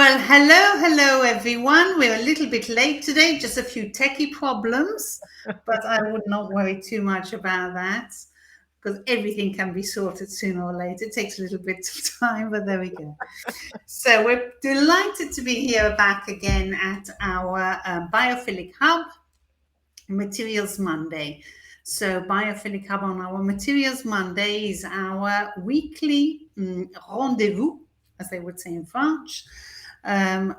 Well, hello, everyone. We're a little bit late today, just a few techie problems, but I would not worry too much about that because everything can be sorted sooner or later. It takes a little bit of time, but there we go. So we're delighted to be here back again at our Biophilic Hub Materials Monday. So, Biophilic Hub on our Materials Monday is our weekly rendezvous, as they would say in French,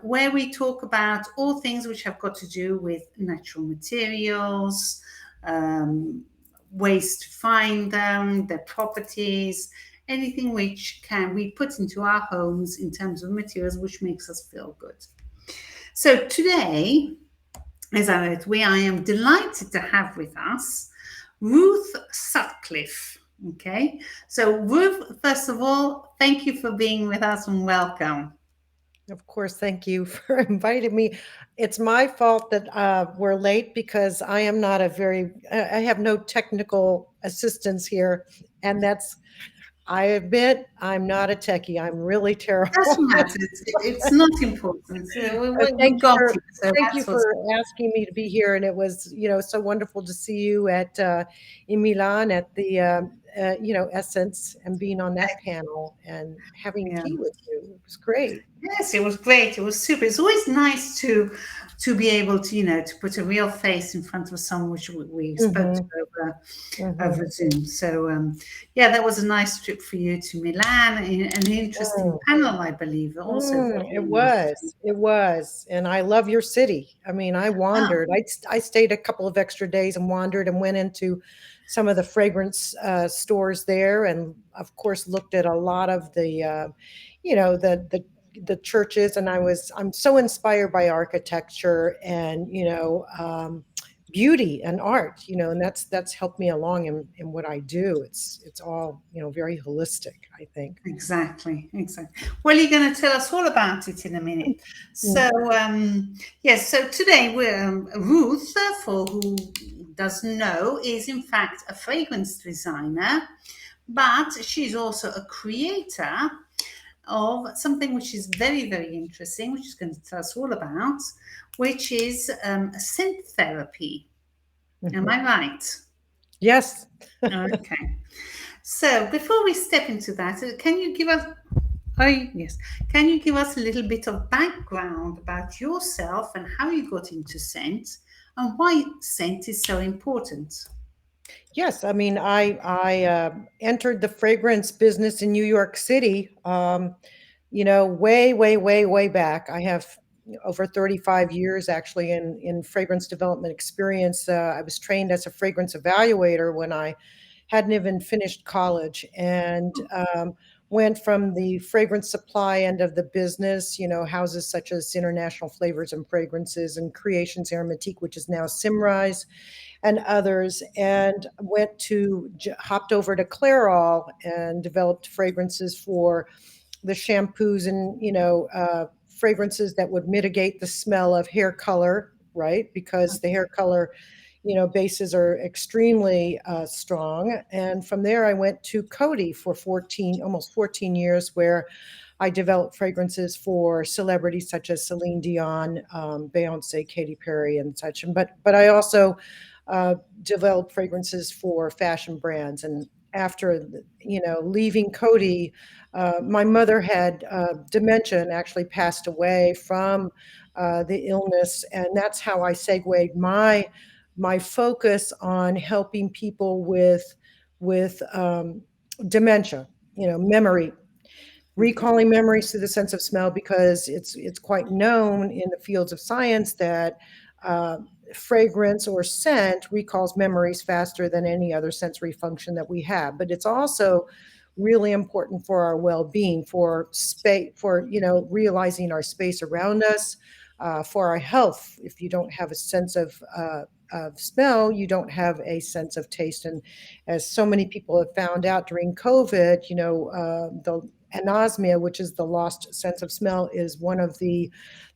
where we talk about all things which have got to do with natural materials, um, ways to find them, their properties, anything which can we put into our homes in terms of materials which makes us feel good. So today, as I am delighted to have with us Ruth Sutcliffe. Okay, so Ruth, first of all, thank you for being with us and welcome. Of course, thank you for inviting me. It's my fault that we're late because I am not a I have no technical assistance here. And I admit, I'm not a techie. I'm really terrible. Doesn't matter. It's not important. We got it. So Thank you that's for what's asking me to be here. And it was, so wonderful to see you at in Milan at the Essence and being on that panel and having yeah. tea with you. It was great. Yes, it was great. It was super. It's always nice to be able to to put a real face in front of someone which we spoke to Hmm. over Hmm. Zoom. So yeah, that was a nice trip for you to Milan, an interesting Mm, panel, I believe. Also it very interesting. was. It was. And I love your city. I mean, I Ah, wandered. I stayed a couple of extra days and wandered and went into some of the fragrance stores there, and of course looked at a lot of the, you know, the churches. And I'm so inspired by architecture and beauty and art. And that's helped me along in what I do. It's all very holistic, I think. exactly, exactly. Well, you're going to tell us all about it in a minute. So, yes, so today we're Ruth, for who doesn't know, is in fact a fragrance designer, but she's also a creator of something which is very, very interesting, which is going to tell us all about, which is scent therapy. Am Mhm. I right? Yes. Okay. So before we step into that, can you give us Oh, yes. Can you give us a little bit of background about yourself and how you got into scent and why scent is so important? Yes, I mean, I entered the fragrance business in New York City, way, way, way, way back. I have over 35 years actually in fragrance development experience. I was trained as a fragrance evaluator when I hadn't even finished college, and went from the fragrance supply end of the business, houses such as International Flavors and Fragrances and Creations Aromatique, which is now Simrise, and others, and hopped over to Clairol and developed fragrances for the shampoos and fragrances that would mitigate the smell of hair color, right? Because the hair color bases are extremely strong. And from there, I went to Coty for almost 14 years, where I developed fragrances for celebrities such as Celine Dion, Beyonce, Katy Perry, and such. But I also developed fragrances for fashion brands. And after leaving Coty, my mother had dementia and actually passed away from the illness, and that's how I segued my focus on helping people with dementia, memory, Okay. recalling memories through the sense of smell, because it's quite known in the fields of science that uh, fragrance or scent recalls memories faster than any other sensory function that we have. But it's also really important for our well-being, for space, for realizing our space around us, for our health. If you don't have a sense of smell, you don't have a sense of taste. And as so many people have found out during COVID, the anosmia, which is the lost sense of smell, is one of the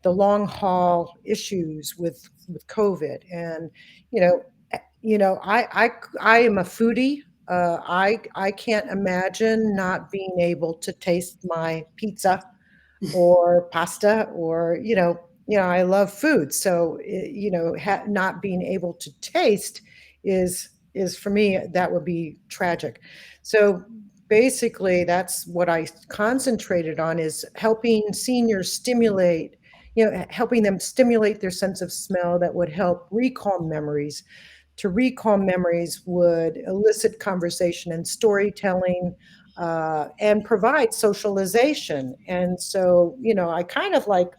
long haul issues with COVID. And you know, I am a foodie. I can't imagine not being able to taste my pizza or pasta, or I love food. So not being able to taste is for me, that would be tragic. So basically, that's what I concentrated on, is helping seniors stimulate, helping them stimulate their sense of smell that would help recall memories. To recall memories would elicit conversation and storytelling, and provide socialization. And so, I kind of like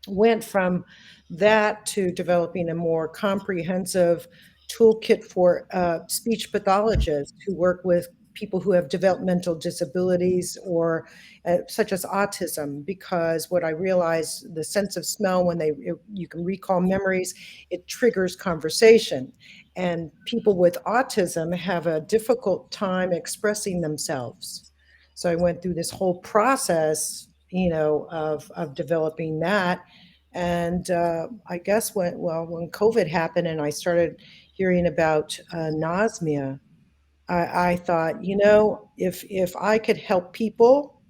went from that to developing a more comprehensive toolkit for speech pathologists who work with people who have developmental disabilities, or such as autism. Because what I realized, the sense of smell, when you can recall memories, it triggers conversation, and people with autism have a difficult time expressing themselves. So I went through this whole process, of developing that. And I guess when COVID happened and I started hearing about nausea, I thought, if I could help people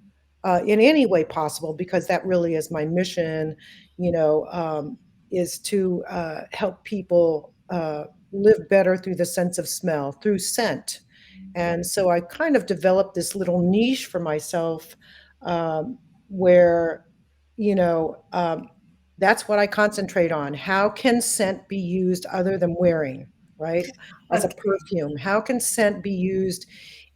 in any way possible, because that really is my mission, you know, um, is to help people live better through the sense of smell, through scent. And so I kind of developed this little niche for myself, um, where, you know, um, that's what I concentrate on. How can scent be used other than wearing, right? As a Okay. perfume? How can scent be used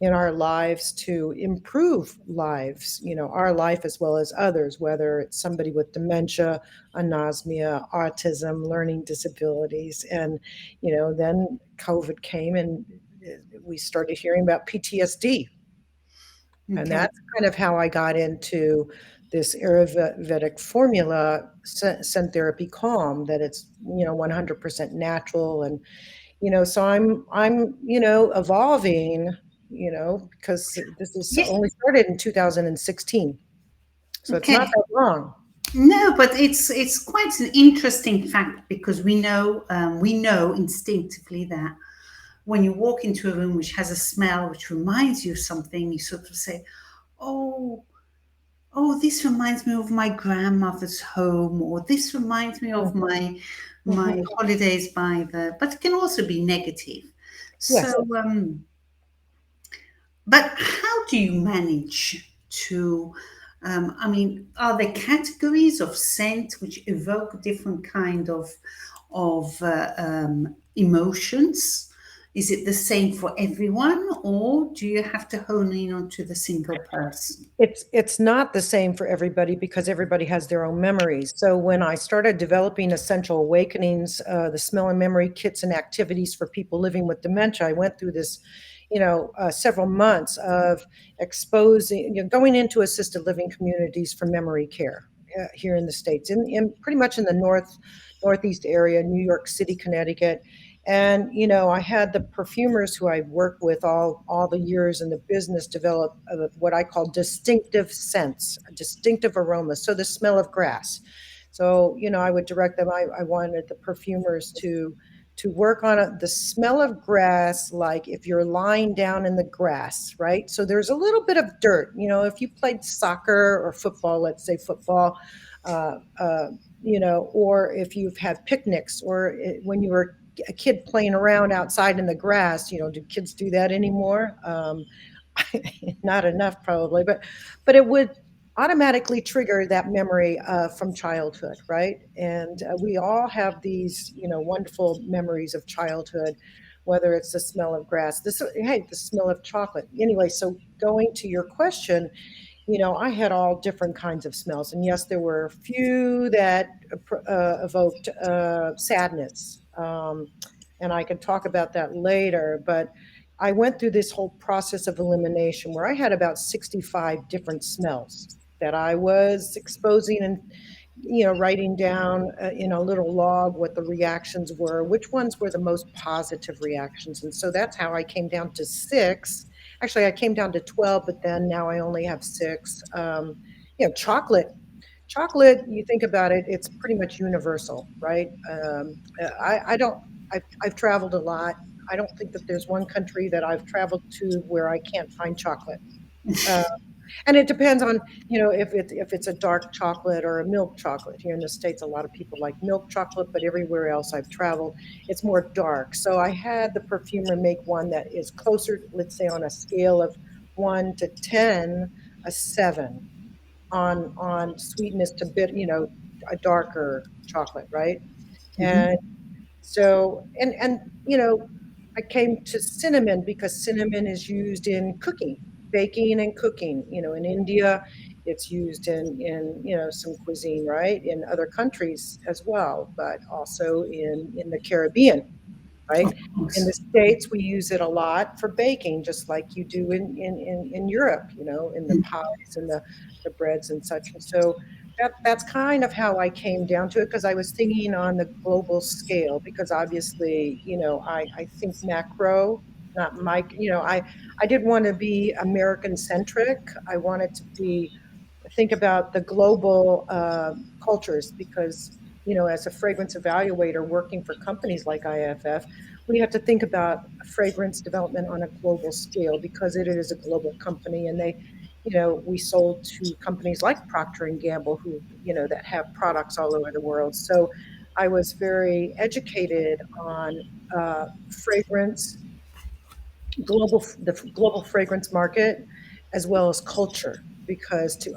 in our lives to improve lives, our life as well as others, whether it's somebody with dementia, anosmia, autism, learning disabilities. And, then COVID came, and we started hearing about PTSD. And Okay. that's kind of how I got into this Ayurvedic formula, scent therapy calm, that it's, 100% natural. And so I'm evolving, because this is Yeah. only started in 2016, so it's not Okay. that long. No, but it's quite an interesting fact, because we know instinctively that when you walk into a room which has a smell which reminds you of something, you sort of say, "Oh, oh, this reminds me of my grandmother's home," or "This reminds me of Mhm, my mhm. holidays by the." But it can also be negative. So, Yes, but how do you manage to? I mean, are there categories of scent which evoke different kind of emotions? Is it the same for everyone, or do you have to hone in onto the single person? it's not the same for everybody, because everybody has their own memories. So when I started developing Essential Awakenings, the smell and memory kits and activities for people living with dementia, I went through this, several months of exposing, going into assisted living communities for memory care here in the States, in pretty much in the northeast area, New York City, Connecticut. And I had the perfumers who I worked with all the years in the business develop what I call distinctive scents, a distinctive aroma. So the smell of grass. So I would direct them. I wanted the perfumers to work on the smell of grass, like if you're lying down in the grass, right? So there's a little bit of dirt. If you played soccer or football, let's say football, uh, uh, or if you've had picnics, or when you were a kid playing around outside in the grass. Do kids do that anymore? Not enough, probably, but it would automatically trigger that memory from childhood, right? And we all have these, wonderful memories of childhood, whether it's the smell of grass, the smell of chocolate. Anyway, so going to your question, I had all different kinds of smells. And yes, there were a few that evoked sadness. And I can talk about that later. But I went through this whole process of elimination where I had about 65 different smells that I was exposing, and writing down in a little log what the reactions were, which ones were the most positive reactions. And so that's how I came down to six. Actually, I came down to 12, but then now I only have six. Chocolate. Chocolate, you think about it, it's pretty much universal, right? I don't, I've traveled a lot. I don't think that there's one country that I've traveled to where I can't find chocolate. Uh, And it depends on, if it's a dark chocolate or a milk chocolate. Here in the States, a lot of people like milk chocolate, but everywhere else I've traveled, it's more dark. So I had the perfumer make one that is closer, let's say on a scale of 1 to 10, a 7 on sweetness to a darker chocolate, right? Mhm. And so, I came to cinnamon because cinnamon is used in cooking, baking and cooking. In India, it's used in some cuisine, right? In other countries as well, but also in the Caribbean, right? Of In the course. States, we use it a lot for baking, just like you do in Europe, in the pies and the breads and such. And so that's kind of how I came down to it, because I was thinking on the global scale, because obviously, I think macro, not mic, I did want to be American centric. I wanted to be think about the global cultures, because as a fragrance evaluator working for companies like IFF, we have to think about fragrance development on a global scale, because it is a global company, and we sold to companies like Procter and Gamble, who that have products all over the world. So I was very educated on fragrance, the global fragrance market, as well as culture, because to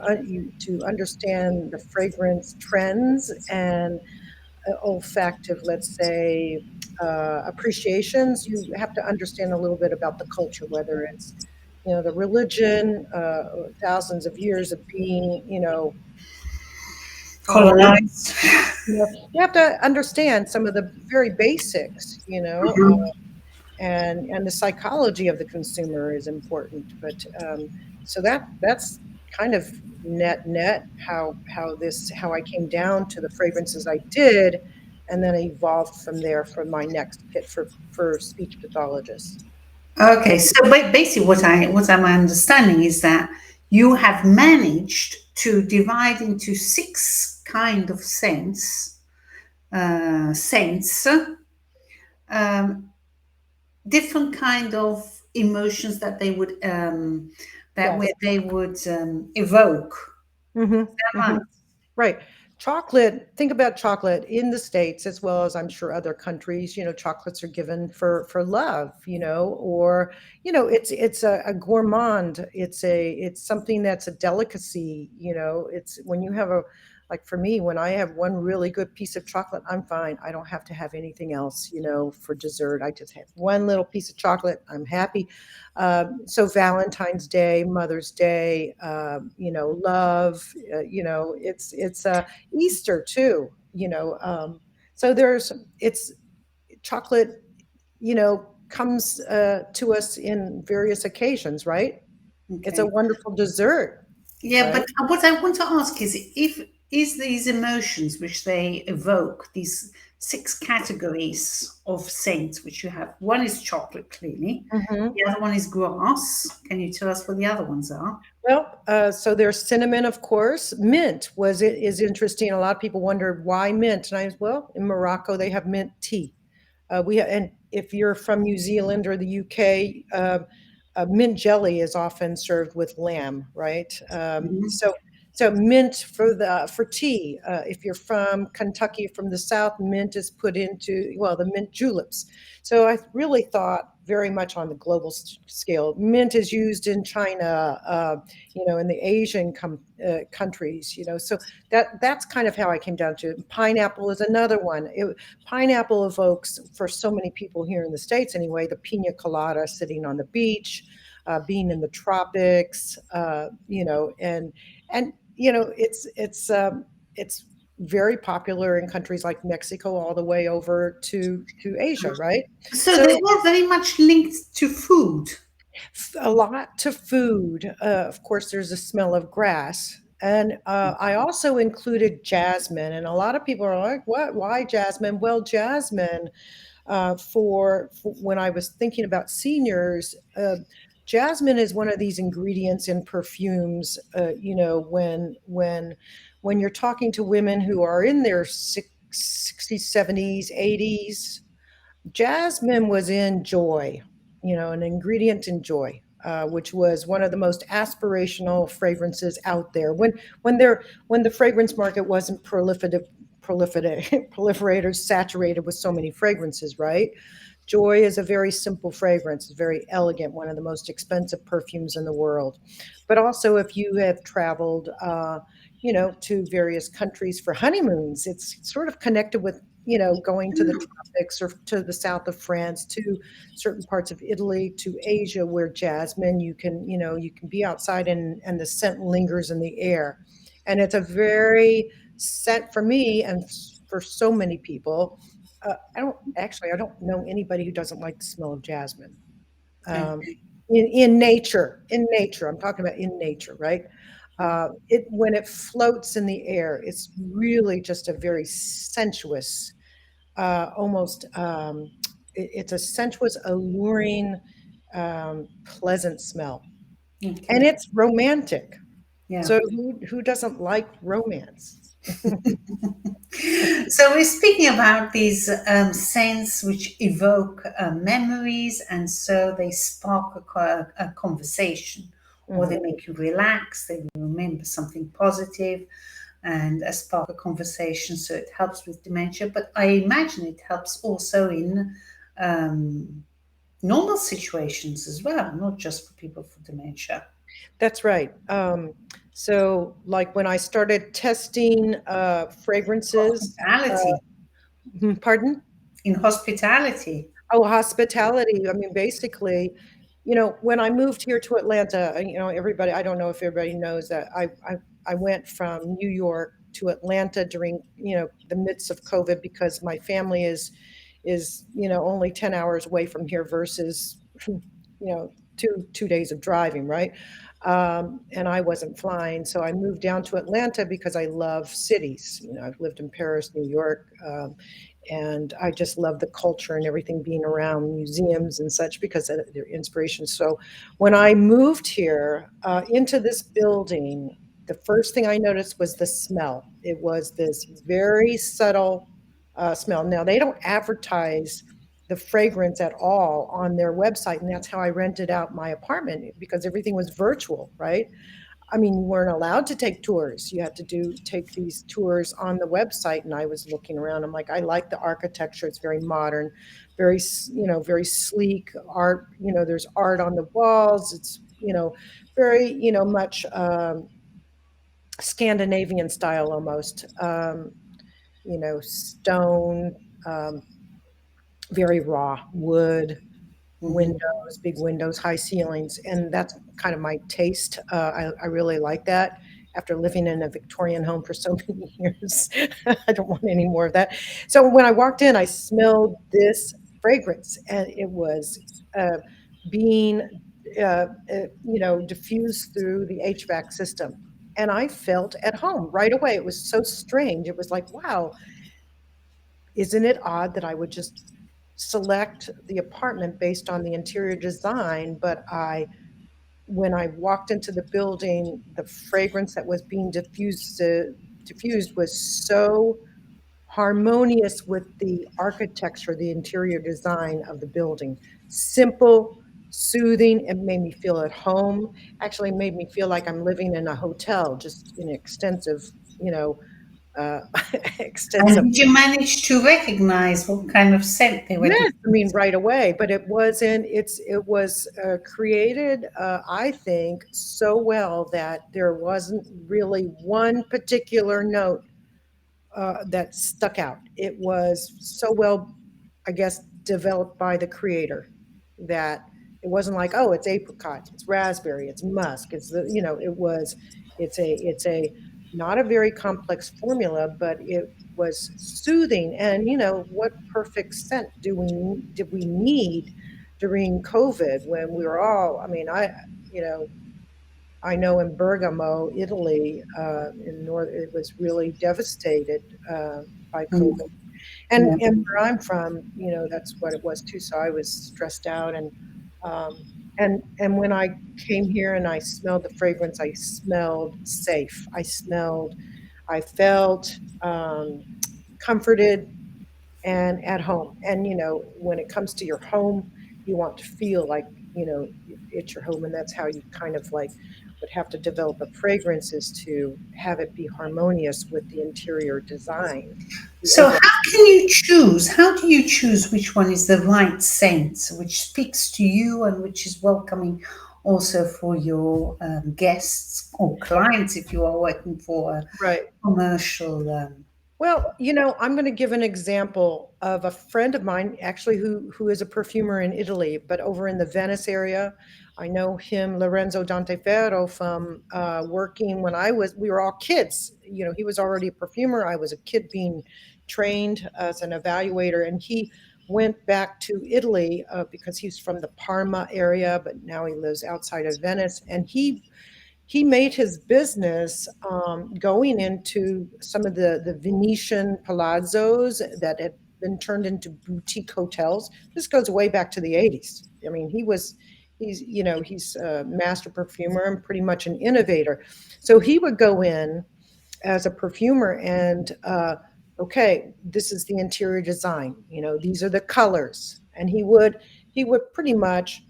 understand the fragrance trends and olfactive, let's say, appreciations, you have to understand a little bit about the culture, whether it's the religion, thousands of years of being following. Colonized. You have to understand some of the very basics, and the psychology of the consumer is important. But so that's kind of net how I came down to the fragrances I did, and then I evolved from there for my next pit for speech pathologists. Okay, so basically, what I'm understanding is that you have managed to divide into six kind of scents, um, different kind of emotions that Yes. they would evoke. Hmm. Is that Hmm. right? Right. Chocolate, think about chocolate in the States, as well as I'm sure other countries, chocolates are given for love, or, it's a gourmand. It's something that's a delicacy, it's when you have like for me, when I have one really good piece of chocolate, I'm fine. I don't have to have anything else, for dessert. I just have one little piece of chocolate. I'm happy. So Valentine's Day, Mother's Day, love, it's Easter too, so it's chocolate, comes to us in various occasions, right? It's a Okay. wonderful dessert, Yeah, right? but what I want to ask is if is these emotions which they evoke, these six categories of scents which you have. One is chocolate, clearly. Hmm. The other one is grass. Can you tell us what the other ones are? Well, so there's cinnamon, of course. Mint is interesting. A lot of people wondered why mint, and well, in Morocco they have mint tea. And if you're from New Zealand or the UK, mint jelly is often served with lamb, right? Mhm. So mint for tea. If you're from Kentucky, from the South, mint is put into the mint juleps. So I really thought very much on the global scale. Mint is used in China, in the Asian countries, So that's kind of how I came down to it. Pineapple is another one. Pineapple evokes, for so many people here in the States anyway, the pina colada, sitting on the beach, being in the tropics, and it's very popular in countries like Mexico, all the way over to Asia, right? So they So are very much linked to food. a lot to food. Of course, there's a smell of grass. And I also included jasmine. And a lot of people are like, what? Why jasmine? Well, jasmine, for when I was thinking about seniors, jasmine is one of these ingredients in perfumes. When you're talking to women who are in their 60s, 70s, 80s, jasmine was in joy, an ingredient in joy. which was one of the most aspirational fragrances out there. When the fragrance market wasn't proliferated, saturated with so many fragrances, right? Joy is a very simple fragrance, it's very elegant, one of the most expensive perfumes in the world. But also, if you have traveled, to various countries for honeymoons, it's sort of connected with, going to the tropics or to the south of France, to certain parts of Italy, to Asia, where jasmine, you can be outside and the scent lingers in the air. And it's a very scent for me and for so many people. I don't know anybody who doesn't like the smell of jasmine. Um, Okay. in nature, I'm talking about in nature, right? It when it floats in the air, it's really just a very sensuous, almost it's a sensuous, alluring, pleasant smell, and Okay. it's romantic. Yeah. So who doesn't like romance? So we're speaking about these scents which evoke memories, and so they spark a conversation, or they Mhm. make you relax. They remember something positive, and spark a conversation. So it helps with dementia, but I imagine it helps also in um, normal situations as well, not just for people for dementia. That's right. So, like when I started testing fragrances, Hospitality, pardon? in hospitality. Oh, hospitality. I mean, basically, when I moved here to Atlanta, everybody, I don't know if everybody knows that I went from New York to Atlanta during, the midst of COVID, because my family is, only 10 hours away from here versus, two days of driving, right? And I wasn't flying. So I moved down to Atlanta because I love cities. I've lived in Paris, New York, and I just love the culture and everything being around museums and such because of their inspiration. So when I moved here into this building, the first thing I noticed was the smell. It was this very subtle smell. Now, they don't advertise the fragrance at all on their website, and that's how I rented out my apartment, because everything was virtual, right? I mean, you weren't allowed to take tours. You had to take these tours on the website. And I was looking around. I'm like, I like the architecture. It's very modern, very sleek art. There's art on the walls. It's, very, much Scandinavian style almost. Stone, um, very raw wood, Mhm. windows, big windows, high ceilings, and that's kind of my taste. I really like that. After living in a Victorian home for so many years, I don't want any more of that. So when I walked in, I smelled this fragrance, and it was uh, being, diffused through the HVAC system. And I felt at home right away. It was so strange. It was like, wow, isn't it odd that I would just select the apartment based on the interior design, but when I walked into the building, the fragrance that was being diffused was so harmonious with the architecture, the interior design of the building. Simple, soothing. It made me feel at home. Actually, made me feel like I'm living in a hotel, just in extensive, you know, uh, And extensive. did you manage to recognize what kind of scent they were Yes, I mean, diffusing? right away, but it was created, I think, so well that there wasn't really one particular note that stuck out. It was so well, I guess, developed by the creator, that it wasn't like, oh, it's apricot, it's raspberry, it's musk, it's a not a very complex formula, but it was soothing. And what perfect scent did we need during COVID, when we were all, I mean, you know, I know in Bergamo, Italy, in north, it was really devastated by Mm, COVID. And yeah. where I'm from, that's what it was too. So I was stressed out, um, and when I came here and I smelled the fragrance, I smelled safe. I felt comforted and at home. And when it comes to your home, you want to feel like at your home, and that's how you kind of like would have to develop a fragrance, is to have it be harmonious with the interior design, the So, overall. how can you choose? How do you choose which one is the right scent, which speaks to you and which is welcoming also for your guests or clients if you are working for a Right. commercial? Well, I'm going to give an example of a friend of mine, actually, who is a perfumer in Italy, but over in the Venice area. I know him, Lorenzo Danteferro, from working when we were all kids. He was already a perfumer. I was a kid being trained as an evaluator, and he went back to Italy because he's from the Parma area, but now he lives outside of Venice, and he made his business going into some of the Venetian palazzos that had been turned into boutique hotels. This goes way back to the 80s. I mean, he's a master perfumer and pretty much an innovator. So he would go in as a perfumer and okay, this is the interior design, these are the colors, and he would pretty much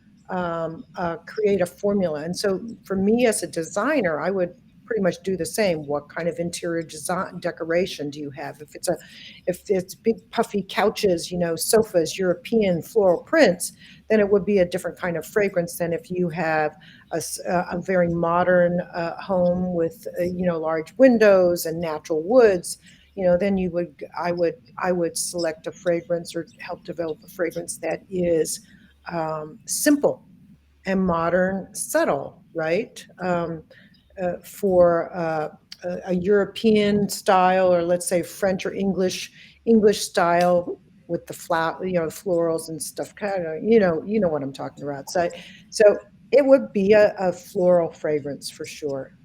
create a formula. And so for me as a designer, I would pretty much do the same. What kind of interior design decoration do you have? If it's big puffy couches, sofas, European floral prints, then it would be a different kind of fragrance than if you have a very modern home with large windows and natural woods. Then I would select a fragrance or help develop a fragrance that is simple and modern, subtle, right? For a European style, or let's say French or English style, with the florals and stuff. Kind of, you know what I'm talking about. So it would be a floral fragrance for sure,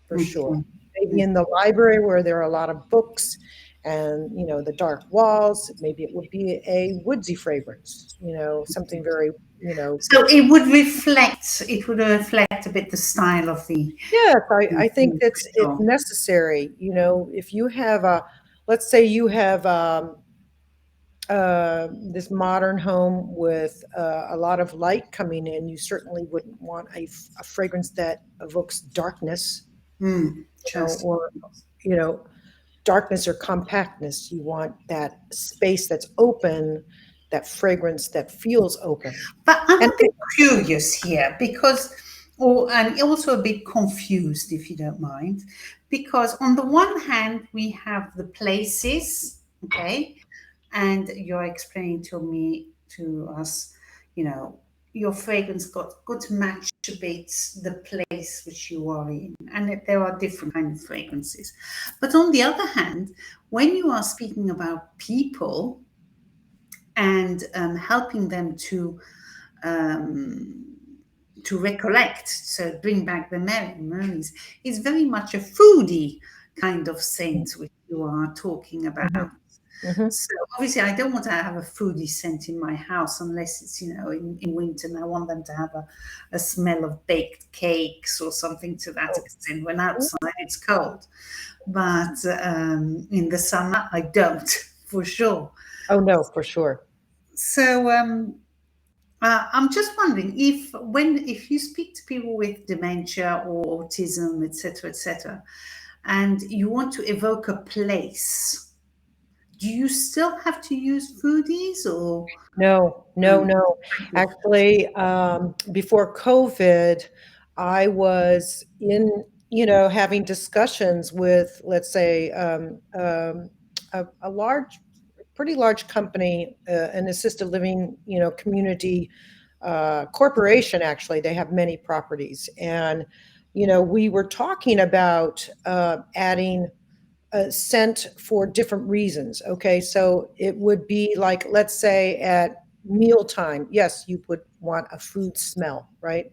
for sure. Okay. Maybe in the library where there are a lot of books and the dark walls, maybe it would be a woodsy fragrance, something very, you know. So it would reflect a bit the style of the Yes, I think it's store. necessary. If you have let's say you have this modern home with a lot of light coming in, you certainly wouldn't want a fragrance that evokes darkness, Just or you know, darkness or compactness. You want that space that's open, that fragrance that feels open. But I'm And a bit curious here because, or and also a bit confused, if you don't mind, because on the one hand we have the places, okay, and you're explaining to us, you know, your fragrance got to match a bit the place which you are in, and there are different kinds of fragrances. But on the other hand, when you are speaking about people and helping them um, to recollect, so bring back the memories, is very much a foodie kind of scent which you are talking mhm, about. mhm. So obviously, I don't want to have a foodie scent in my house unless it's in winter, and I want them to have a smell of baked cakes or something to that Oh, extent. When outside it's cold, but in the summer I don't for sure. oh no, for sure. So I'm just wondering if you speak to people with dementia or autism, etc., and you want to evoke a place, do you still have to use foodies or No, no, no? no. Actually, before COVID, I was having discussions with, let's say, a pretty large company, an assisted living, community corporation. Actually, they have many properties, and we were talking about adding scent for different reasons. Okay, so it would be like, let's say at mealtime, yes, you would want a food smell, right?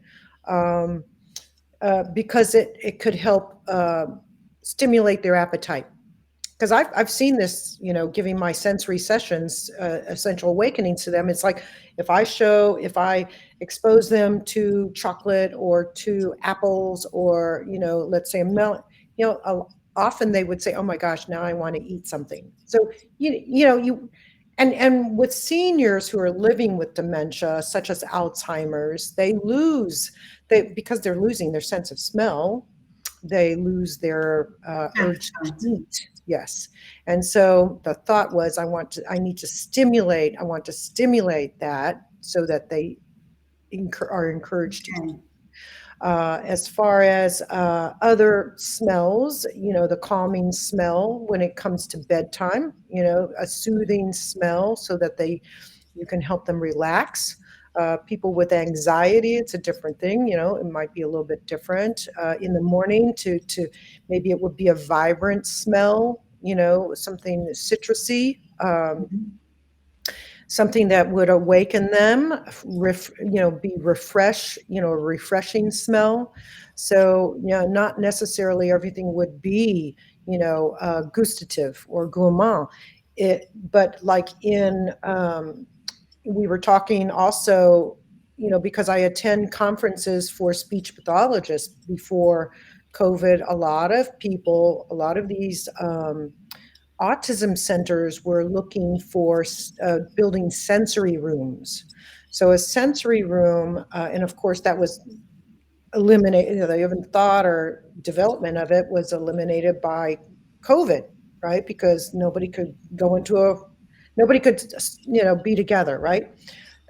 Um, because it could help stimulate their appetite. Because I've seen this, giving my sensory sessions, essential awakenings to them. It's like if I expose them to chocolate or to apples, or let's say a melon, you know, often they would say, "Oh my gosh, now I want to eat something." So you know you And with seniors who are living with dementia, such as Alzheimer's, they because they're losing their sense of smell, they lose their urge to Appetite. eat. Yes. And so the thought was, I want to stimulate that so that they are encouraged to. Okay. As far as other smells, the calming smell when it comes to bedtime, a soothing smell so that you can help them relax. People with anxiety, it's a different thing. It might be a little bit different in the morning. To maybe it would be a vibrant smell. Something citrusy. Mhm. Something that would awaken them, be a refreshing smell. So, not necessarily everything would be, gustative or gourmand. But like we were talking also, because I attend conferences for speech pathologists before COVID, a lot of these autism centers were looking for building sensory rooms. So a sensory room, and of course that was eliminated. The even thought or development of it was eliminated by COVID, right? Because nobody could, be together, right?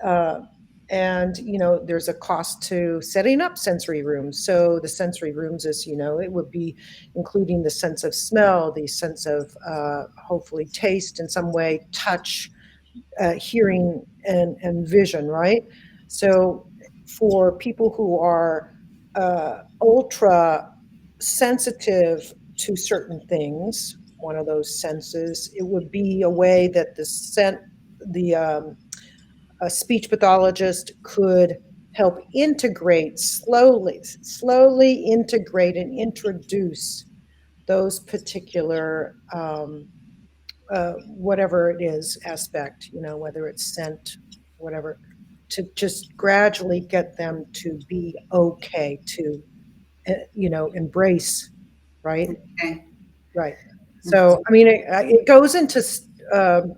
Uh, and there's a cost to setting up sensory rooms. So the sensory rooms is, it would be including the sense of smell, the sense of hopefully taste in some way, touch, hearing, and vision, right? So for people who are ultra sensitive to certain things, one of those senses, it would be a way that the a speech pathologist could help slowly integrate and introduce those particular whatever it is aspect, whether it's scent, whatever, to just gradually get them to be okay, to embrace, right? Okay. Right. That's So I mean, it goes into um,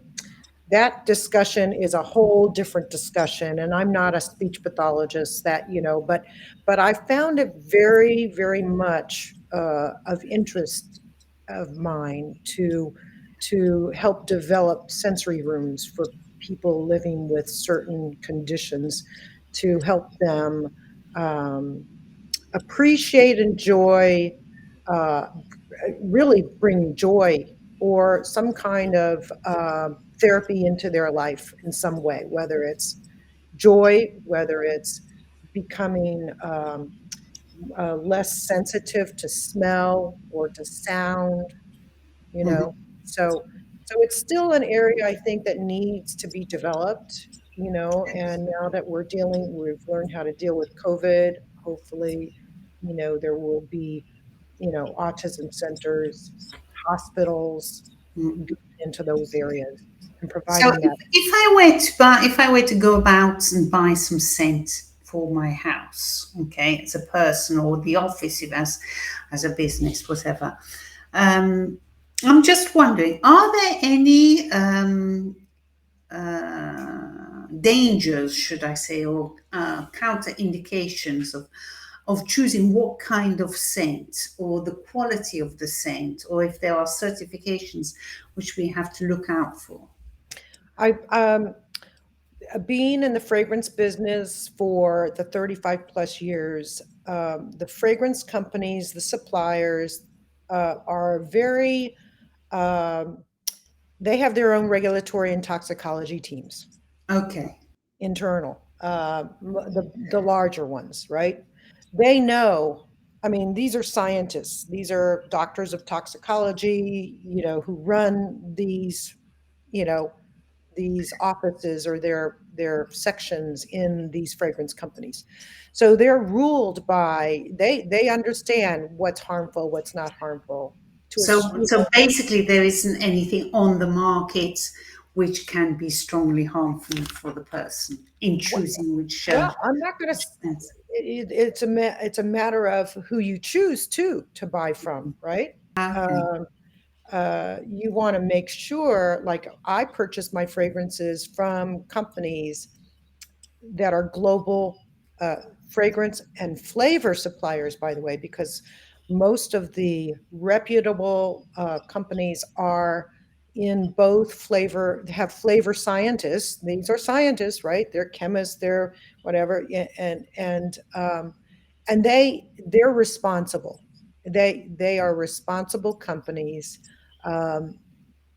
that discussion is a whole different discussion, and I'm not a speech pathologist, but I found it very, very much of interest of mine to help develop sensory rooms for people living with certain conditions, to help them um, appreciate, enjoy, uh, really bring joy or some kind of therapy into their life in some way, whether it's joy, whether it's becoming less sensitive to smell or to sound, you know. mhm. So it's still an area I think that needs to be developed, and now that we've learned how to deal with COVID, hopefully, there will be, autism centers, hospitals Mm. going into those areas and So providing that. if I were to go about and buy some scent for my house, okay, as a person or the office, if as a business, whatever. Um, I'm just wondering, are there any dangers, should I say, or counter indications of choosing what kind of scent or the quality of the scent, or if there are certifications which we have to look out for? I Being in the fragrance business for the 35 plus years, the fragrance companies, the suppliers, are very, um, they have their own regulatory and toxicology teams, Okay. internal, the larger ones, right? They know, I mean, these are scientists, these are doctors of toxicology, who run you know, these offices or their sections in these fragrance companies. So they're ruled by, they understand what's harmful, what's not harmful to So, us. so basically, there isn't anything on the market which can be strongly harmful for the person in choosing Well, I'm not going to. which scents. It's a matter of who you choose to buy from, right? Okay. Um, you want to make sure, like I purchase my fragrances from companies that are global uh, fragrance and flavor suppliers, by the way, because most of the reputable companies are in both flavor, have flavor scientists. These are scientists, right? They're chemists, they're whatever, and they're responsible. They are responsible companies. Um,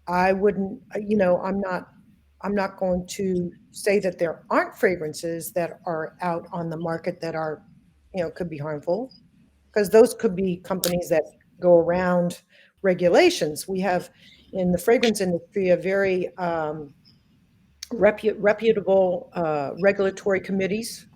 I wouldn't, I'm not going to say that there aren't fragrances that are out on the market that are, could be harmful, because those could be companies that go around regulations. We have in the fragrance industry a very reputable regulatory committees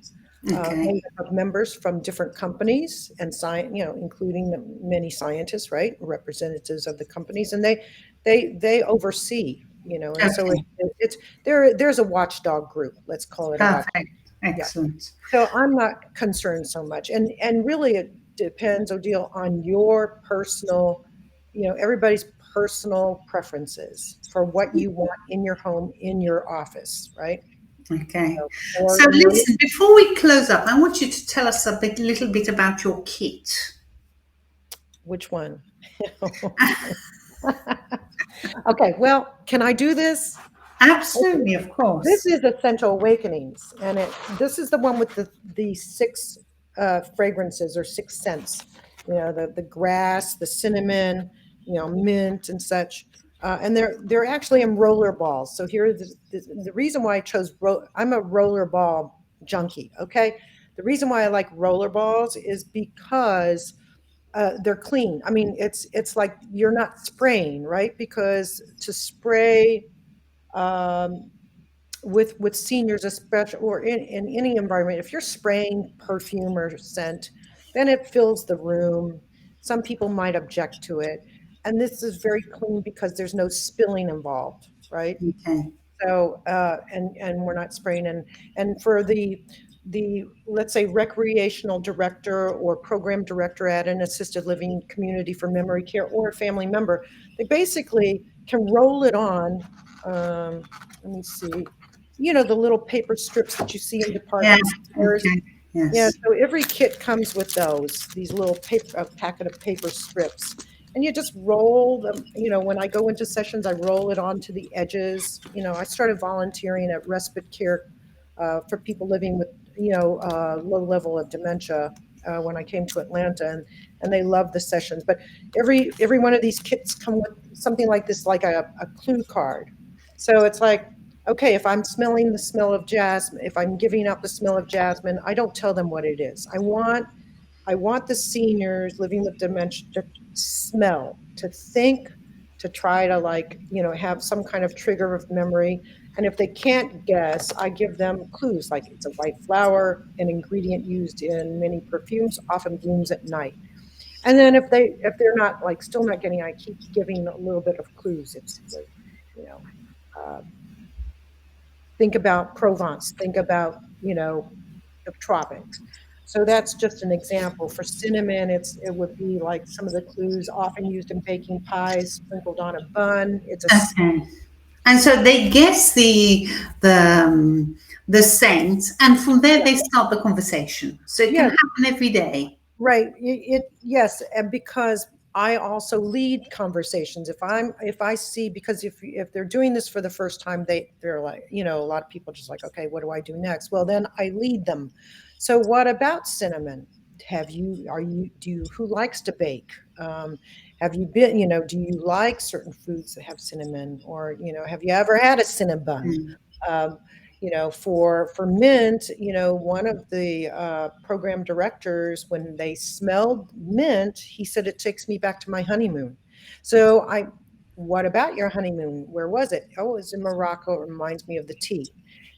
Okay. made up of members from different companies and science, including the many scientists, right, representatives of the companies, and they oversee, and so Okay. it's there's a watchdog group. Let's call it a watch. Perfect. Yeah. Excellent. So I'm not concerned so much, and really it depends, Odile, on your personal, everybody's personal preferences for what you want in your home, in your office, right? Okay. Or So in your listen, before we close up, I want you to tell us little bit about your kit. which one? Okay, well, can I do this? Absolutely, of This course. is Essential Awakenings, and this is the one with the six fragrances or six scents. The grass, the cinnamon, mint and such. And they're actually in roller balls. So here is the reason why I chose. I'm a roller ball junkie. Okay, the reason why I like roller balls is because they're clean. I mean, it's like you're not spraying, right? Because to spray um, with seniors, especially, or in any environment, if you're spraying perfume or scent, then it fills the room. Some people might object to it, and this is very clean because there's no spilling involved, right? Okay. So, and we're not spraying. And for the let's say recreational director or program director at an assisted living community for memory care or a family member, they basically can roll it on. Let me see. The little paper strips that you see in Yeah. department stores. Okay. Yeah, Yes. so every kit comes with these little paper, a packet of paper strips. And you just roll them, when I go into sessions, I roll it onto the edges. I started volunteering at respite care for people living with, low level of dementia when I came to Atlanta, and they love the sessions. But every one of these kits come with something like this, like a clue card. So it's like, okay, if I'm smelling the smell of jasmine, if I'm giving out the smell of jasmine, I don't tell them what it is. I want the seniors living with dementia to smell, to think, to try to, like, have some kind of trigger of memory. And if they can't guess, I give them clues, like it's a white flower, an ingredient used in many perfumes, often blooms at night. And then if they're not, like, still not getting, I keep giving a little bit of clues. It's like, you know, uh, think about Provence, think about, the tropics. So that's just an example. For cinnamon, it would be like some of the clues often used in baking pies, sprinkled on a bun. It's a Okay. And so they guess the scent, and from there yeah, they start the conversation. So it can yeah, happen every day. right. Yes, and because I also lead conversations. If I see, because if they're doing this for the first time, they're like, a lot of people just like, okay, what do I do next? Well, then I lead them. So what about cinnamon? Who likes to bake? Have you been, do you like certain foods that have cinnamon, or, have you ever had a cinnabon? Mm. Um, for mint, one of the program directors, when they smelled mint, he said it takes me back to my honeymoon. So what about your honeymoon? Where was it? Oh, it was in Morocco. It reminds me of the tea.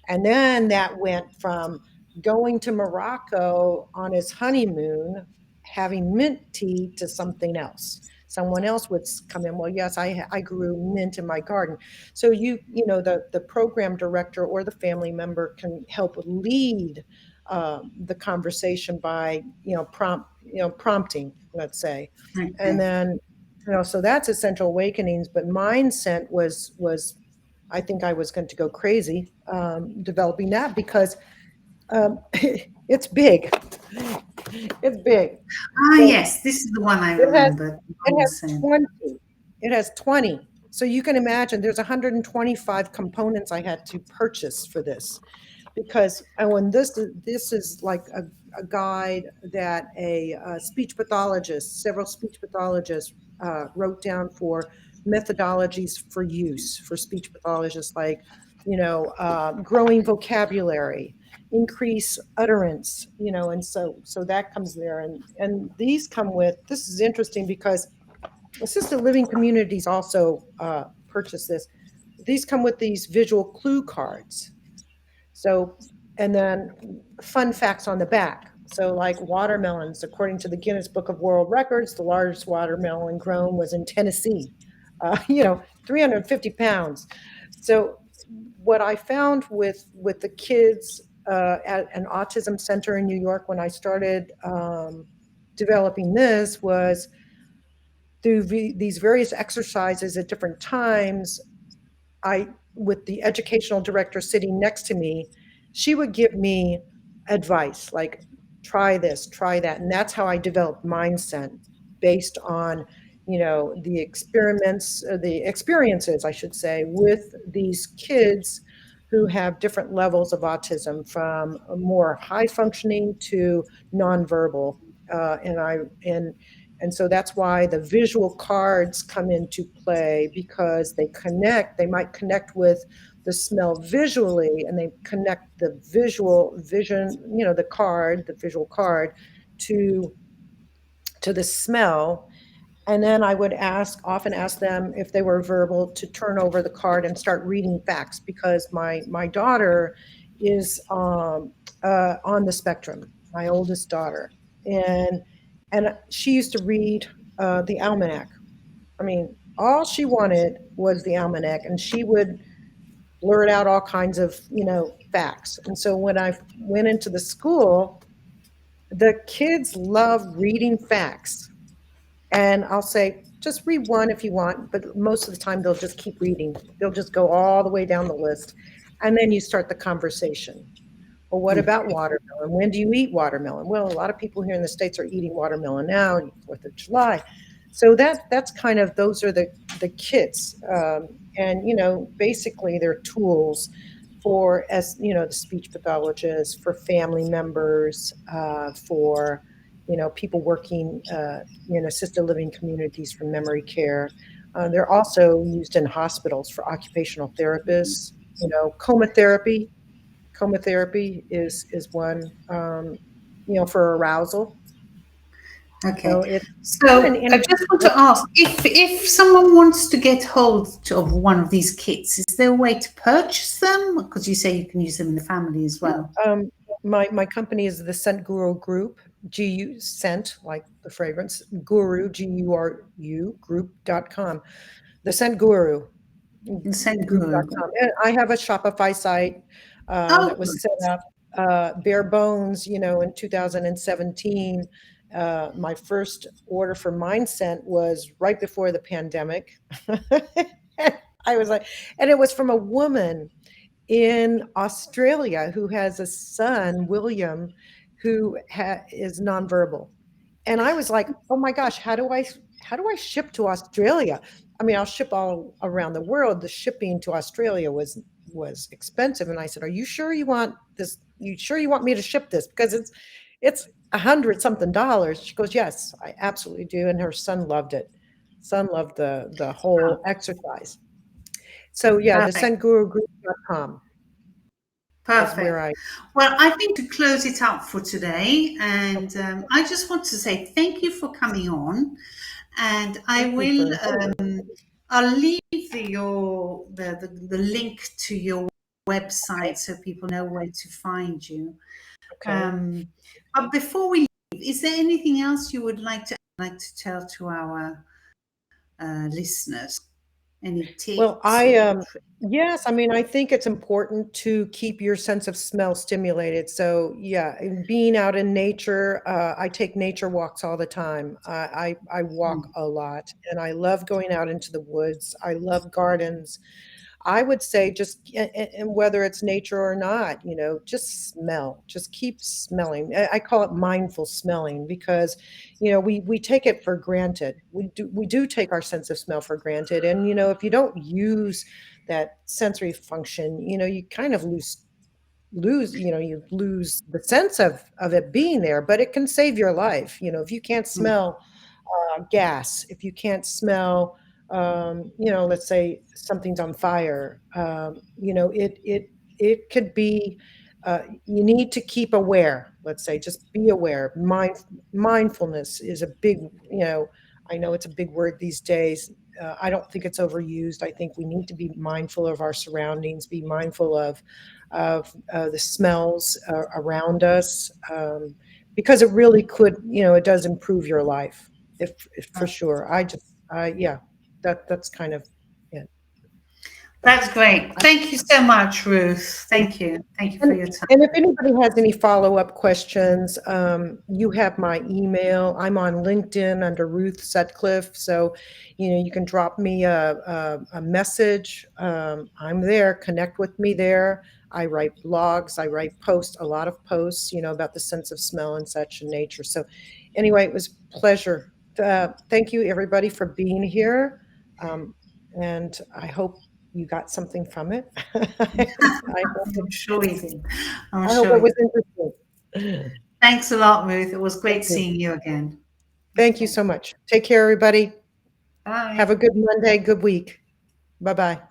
And then that went from going to Morocco on his honeymoon, having mint tea, to something else. Someone else would come in. Well, yes, I grew mint in my garden. So the program director or the family member can help lead the conversation by prompting, let's say, and Okay. then So that's essential awakenings. But mindset was I think I was going to go crazy developing that because it's big. It's big. Ah, So yes, this is the one I it has remember. it has Mindset. 20. It has 20. So you can imagine there's 125 components I had to purchase for this because when this is like a guide that a speech pathologist, several speech pathologists wrote down for methodologies for use for speech pathologists, like growing vocabulary, increase utterance, and so that comes there, and these come with. This is interesting because assisted living communities also purchase this. These come with these visual clue cards. So, and then fun facts on the back. So, like watermelons, according to the Guinness Book of World Records, the largest watermelon grown was in Tennessee, 350 pounds. So, what I found with the kids at an autism center in New York when I started developing this was through these various exercises at different times. I, with the educational director sitting next to me, she would give me advice like, try this, try that. And that's how I developed mindset based on, the experiments, the experiences, I should say, with these kids who have different levels of autism from more high functioning to nonverbal. And I, and so that's why the visual cards come into play because they might connect with the smell visually and they connect the visual vision, the visual card to the smell. And then I would often ask them if they were verbal to turn over the card and start reading facts because my daughter is on the spectrum, my oldest daughter, and she used to read the almanac. I mean, all she wanted was the almanac, and she would blurt out all kinds of facts. And so when I went into the school, the kids love reading facts, and I'll say, just read one if you want, but most of the time they'll just keep reading. They'll just go all the way down the list. And then you start the conversation. Well, what about watermelon? When do you eat watermelon? Well, a lot of people here in the States are eating watermelon now, 4th of July. So that's kind of, those are the kits. And, basically they're tools for, as the speech pathologists, for family members, for, people working in assisted living communities for memory care. They're also used in hospitals for occupational therapists, coma therapy. Coma therapy is one, for arousal. So Okay. it's kind of an So I just want to ask if someone wants to get hold of one of these kits, is there a way to purchase them? Because you say you can use them in the family as well. um, my company is the Scent Guru Group, GU Scent, like the fragrance, Guru, GURU, group.com. The Scent Guru In St. Guru. group.com. And I have a Shopify site Oh, that was set up bare bones, in 2017. My first order for Mindset was right before the pandemic. I was like, and it was from a woman in Australia who has a son, William, who is nonverbal. And I was like, "Oh my gosh, how do I ship to Australia?" I mean, I'll ship all around the world. The shipping to Australia was expensive, and I said, "Are you sure you want this? You sure you want me to ship this? Because it's 100 something dollars." She goes, "Yes, I absolutely do." And her son loved it. Son loved the whole exercise. So yeah, the perfect. sendgurugroup.com is where Perfect. I. Well, I think to close it up for today, and Okay, I just want to say thank you for coming on, and I thank you will. for inviting me. I'll leave the link to your Okay, website so people know where to find you. okay. Um, but before we leave, is there anything else you would like to tell to our listeners? Any Well, tips or tricks? yes, I mean, I think it's important to keep your sense of smell stimulated. So, yeah, and being out in nature, I take nature walks all the time. I walk Mm, a lot, and I love going out into the woods. I love gardens. I would say just and whether it's nature or not, just smell. Just keep smelling. I call it mindful smelling because, we take it for granted. We do take our sense of smell for granted. And if you don't use that sensory function, you kind of you lose the sense of it being there, but it can save your life. If you can't mm, smell gas, if you can't smell, let's say something's on fire, it could be. You need to keep aware. Let's say, just be aware. Mindfulness is a big. I know it's a big word these days. I don't think it's overused. I think we need to be mindful of our surroundings, be mindful of the smells around us, because it really could, it does improve your life, if for mm. sure. Yeah, that's kind of it. But That's great. I, Thank you so much, Ruth. Thank you. Thank you for and your time. and if anybody has any follow-up questions, you have my email. I'm on LinkedIn under Ruth Sutcliffe, so you can drop me a message. I'm there. Connect with me there. I write blogs. I write posts, a lot of posts, about the sense of smell and such in nature. So, anyway, it was a pleasure. Thank you, everybody, for being here, um, and I hope you got something from it. I hope I'm sure you did. I'm I hope sure it you was did. interesting. Thanks a lot, Ruth. It was Thank great you. seeing you again. Thank you Okay. so much. Take care, everybody. Have Bye. a good Monday, good week. Bye bye.